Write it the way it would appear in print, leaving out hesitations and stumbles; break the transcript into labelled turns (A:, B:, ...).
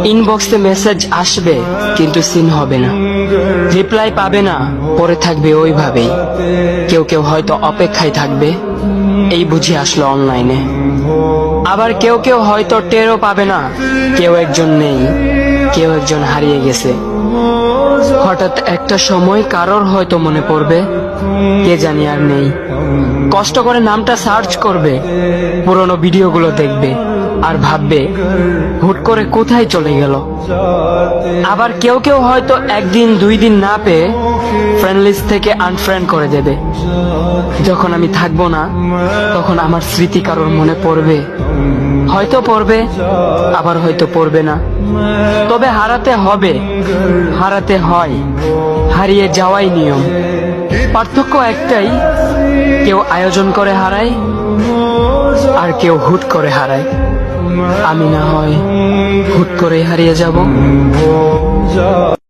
A: ইনবক্সে মেসেজ আসবে কিন্তু সিন হবে না, রিপ্লাই পাবে না, পরে থাকবে ওইভাবেই। কেউ কেউ হয়তো অপেক্ষায় থাকবে, এই বুঝি আসলো অনলাইনে। আবার কেউ কেউ হয়তো টেরও পাবে না, কেউ একজন নেই, কেউ একজন হারিয়ে গেছে। হঠাৎ একটা সময় কারোর হয়তো মনে পড়বে, কে জানি আর নেই। কষ্ট করে নামটা সার্চ করবে, পুরনো ভিডিওগুলো দেখবে আর ভাববে হুট করে কোথায় চলে গেল। আবার কেউ কেউ হয়তো একদিন দুই দিন না পেয়ে ফ্রেন্ড লিস্ট থেকে আনফ্রেন্ড করে দেবে। যখন আমি থাকবো না তখন আমার স্মৃতি কারোর মনে পড়বে, হয়তো পড়বে আবার হয়তো পড়বে না। তবে হারাতে হবে, হারাতে হয়, হারিয়ে যাওয়াই নিয়ম। পার্থক্য একটাই, কেউ আয়োজন করে হারায় আর কেউ হুট করে হারায়। আমি না হয় হুট করে হারিয়ে যাব।